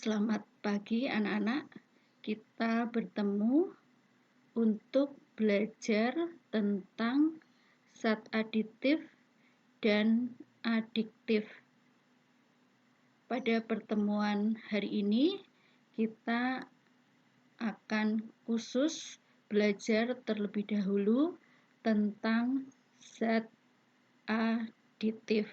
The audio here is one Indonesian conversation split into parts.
Selamat pagi anak-anak, kita bertemu untuk belajar tentang zat aditif dan adiktif. Pada pertemuan hari ini, kita akan khusus belajar terlebih dahulu tentang zat aditif.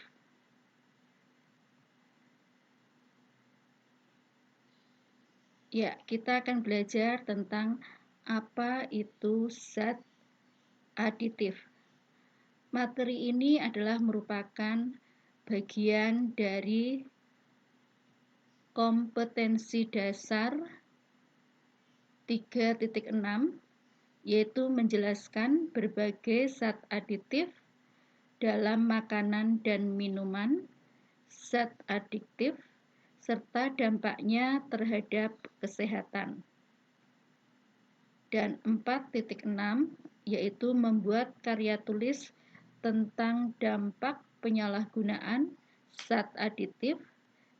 Ya, kita akan belajar tentang apa itu zat aditif. Materi ini adalah merupakan bagian dari kompetensi dasar 3.6, yaitu menjelaskan berbagai zat aditif dalam makanan dan minuman, zat adiktif, serta dampaknya terhadap kesehatan. Dan 4.6 yaitu membuat karya tulis tentang dampak penyalahgunaan zat aditif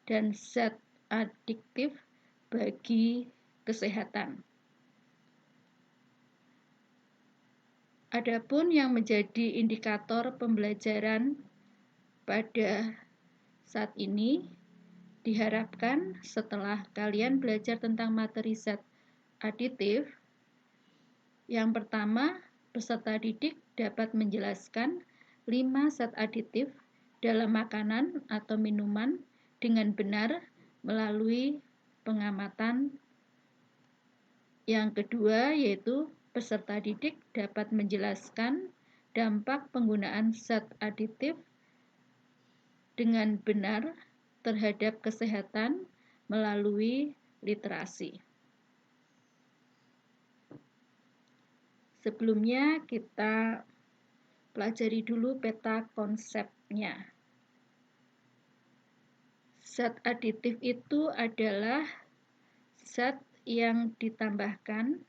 dan zat adiktif bagi kesehatan. Adapun yang menjadi indikator pembelajaran pada saat ini, diharapkan setelah kalian belajar tentang materi zat aditif, yang pertama, peserta didik dapat menjelaskan 5 zat aditif dalam makanan atau minuman dengan benar melalui pengamatan. Yang kedua, yaitu peserta didik dapat menjelaskan dampak penggunaan zat aditif dengan benar terhadap kesehatan melalui literasi. Sebelumnya kita pelajari dulu peta konsepnya. Zat aditif itu adalah zat yang ditambahkan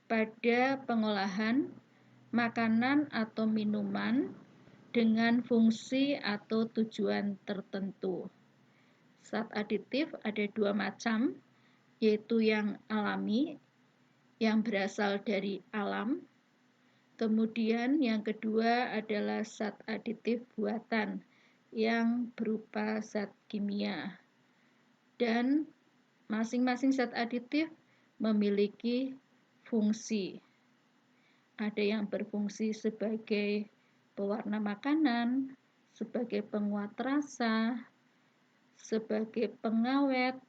pada pengolahan makanan atau minuman dengan fungsi atau tujuan tertentu. Zat aditif ada 2 macam, yaitu yang alami, yang berasal dari alam. Kemudian yang kedua adalah zat aditif buatan yang berupa zat kimia. Dan masing-masing zat aditif memiliki fungsi. Ada yang berfungsi sebagai pewarna makanan, sebagai penguat rasa, sebagai pengawet,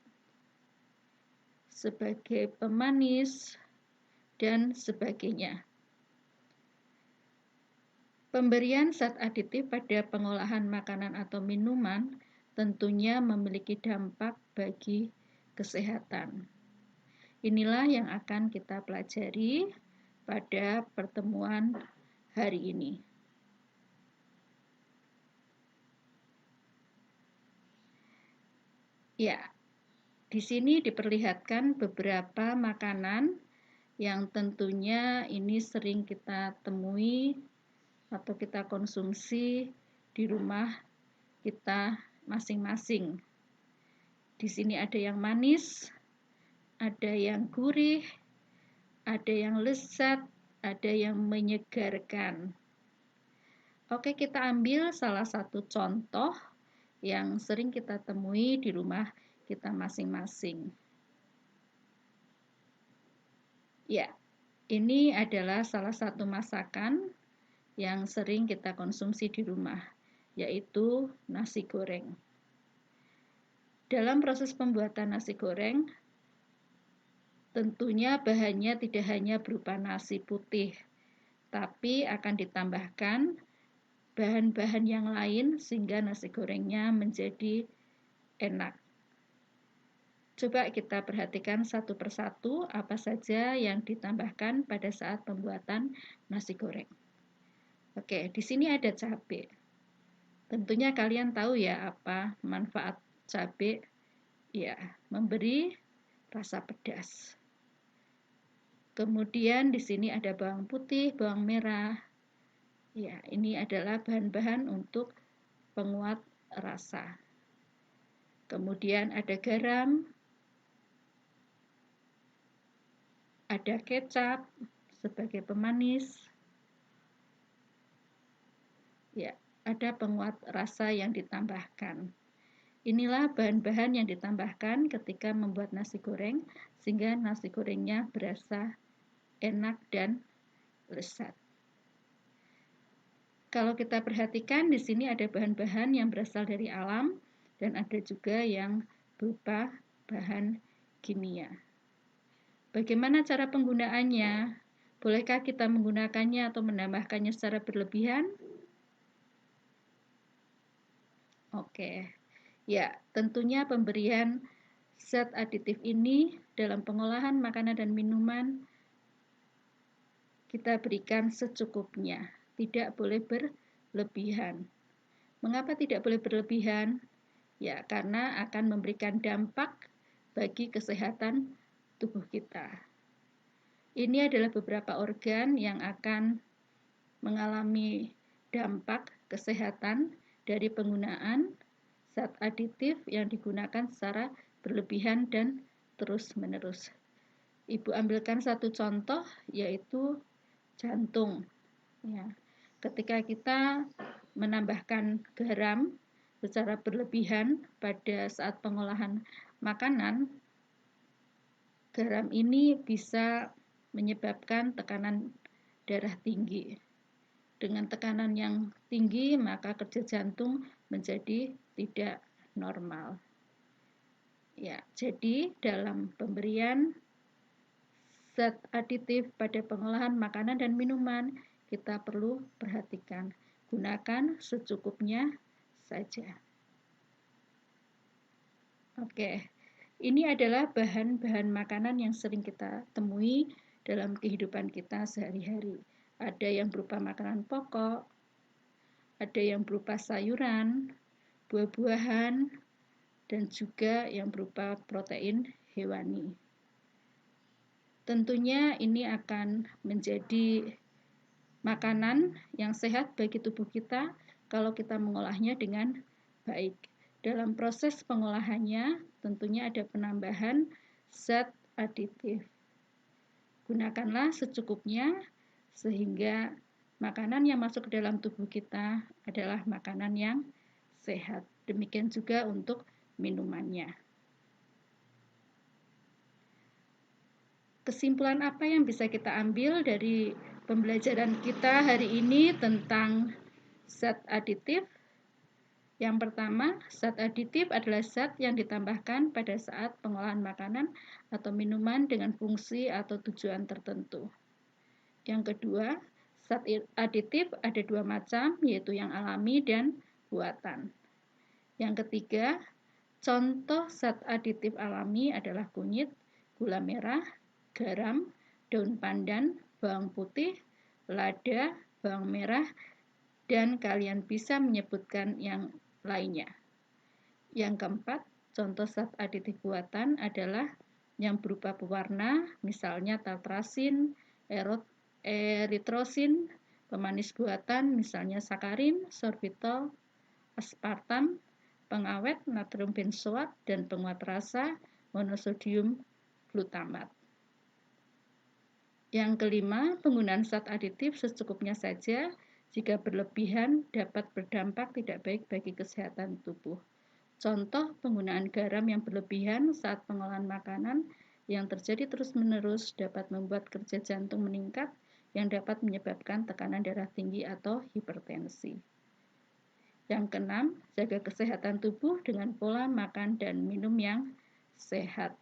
sebagai pemanis, dan sebagainya. Pemberian zat aditif pada pengolahan makanan atau minuman tentunya memiliki dampak bagi kesehatan. Inilah yang akan kita pelajari pada pertemuan hari ini. Ya, di sini diperlihatkan beberapa makanan yang tentunya ini sering kita temui atau kita konsumsi di rumah kita masing-masing. Di sini ada yang manis, ada yang gurih, ada yang lezat, ada yang menyegarkan. Oke, kita ambil salah satu contoh yang sering kita temui di rumah kita masing-masing. Ya, ini adalah salah satu masakan yang sering kita konsumsi di rumah, yaitu nasi goreng. Dalam proses pembuatan nasi goreng, tentunya bahannya tidak hanya berupa nasi putih, tapi akan ditambahkan bahan-bahan yang lain sehingga nasi gorengnya menjadi enak. Coba kita perhatikan satu persatu apa saja yang ditambahkan pada saat pembuatan nasi goreng. Oke, di sini ada cabai. Tentunya kalian tahu ya apa manfaat cabai? Ya, memberi rasa pedas. Kemudian di sini ada bawang putih, bawang merah. Ya, ini adalah bahan-bahan untuk penguat rasa. Kemudian ada garam, ada kecap sebagai pemanis. Ya, ada penguat rasa yang ditambahkan. Inilah bahan-bahan yang ditambahkan ketika membuat nasi goreng sehingga nasi gorengnya berasa enak dan lezat. Kalau kita perhatikan di sini ada bahan-bahan yang berasal dari alam dan ada juga yang berupa bahan kimia. Bagaimana cara penggunaannya? Bolehkah kita menggunakannya atau menambahkannya secara berlebihan? Oke. Ya, tentunya pemberian zat aditif ini dalam pengolahan makanan dan minuman kita berikan secukupnya, tidak boleh berlebihan. Mengapa tidak boleh berlebihan? Ya, karena akan memberikan dampak bagi kesehatan tubuh kita. Ini adalah beberapa organ yang akan mengalami dampak kesehatan dari penggunaan zat aditif yang digunakan secara berlebihan dan terus-menerus. Ibu ambilkan satu contoh, yaitu jantung. Ya. Ketika kita menambahkan garam secara berlebihan pada saat pengolahan makanan, garam ini bisa menyebabkan tekanan darah tinggi. Dengan tekanan yang tinggi, maka kerja jantung menjadi tidak normal. Ya, jadi dalam pemberian zat aditif pada pengolahan makanan dan minuman, kita perlu perhatikan. Gunakan secukupnya saja. Oke, ini adalah bahan-bahan makanan yang sering kita temui dalam kehidupan kita sehari-hari. Ada yang berupa makanan pokok, ada yang berupa sayuran, buah-buahan, dan juga yang berupa protein hewani. Tentunya ini akan menjadi makanan yang sehat bagi tubuh kita kalau kita mengolahnya dengan baik. Dalam proses pengolahannya tentunya ada penambahan zat aditif. Gunakanlah secukupnya sehingga makanan yang masuk ke dalam tubuh kita adalah makanan yang sehat. Demikian juga untuk minumannya. Kesimpulan apa yang bisa kita ambil dari pembelajaran kita hari ini tentang zat aditif? Yang pertama, zat aditif adalah zat yang ditambahkan pada saat pengolahan makanan atau minuman dengan fungsi atau tujuan tertentu. Yang kedua, zat aditif ada dua macam, yaitu yang alami dan buatan. Yang ketiga, contoh zat aditif alami adalah kunyit, gula merah, garam, daun pandan, bawang putih, lada, bawang merah, dan kalian bisa menyebutkan yang lainnya. Yang keempat, contoh zat aditif buatan adalah yang berupa pewarna, misalnya tartrazin, eritrosin, pemanis buatan, misalnya sakarin, sorbitol, aspartam, pengawet, natrium benzoat, dan penguat rasa, monosodium glutamat. Yang kelima, penggunaan zat aditif secukupnya saja. Jika berlebihan dapat berdampak tidak baik bagi kesehatan tubuh. Contoh penggunaan garam yang berlebihan saat pengolahan makanan yang terjadi terus-menerus dapat membuat kerja jantung meningkat yang dapat menyebabkan tekanan darah tinggi atau hipertensi. Yang keenam, jaga kesehatan tubuh dengan pola makan dan minum yang sehat.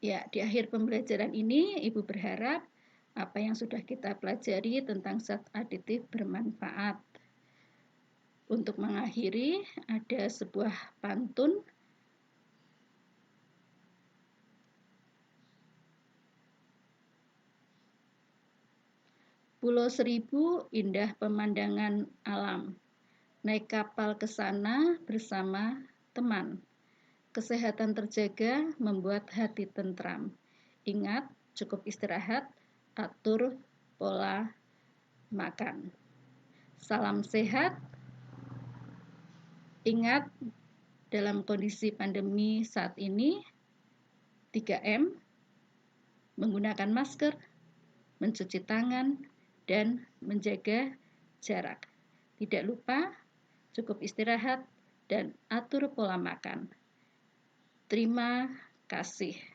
Ya, di akhir pembelajaran ini Ibu berharap apa yang sudah kita pelajari tentang zat aditif bermanfaat. Untuk mengakhiri, ada sebuah pantun. Pulau Seribu indah pemandangan alam. Naik kapal ke sana bersama teman. Kesehatan terjaga membuat hati tentram. Ingat, cukup istirahat, atur pola makan. Salam sehat. Ingat, dalam kondisi pandemi saat ini, 3M, menggunakan masker, mencuci tangan, dan menjaga jarak. Tidak lupa, cukup istirahat dan atur pola makan. Terima kasih.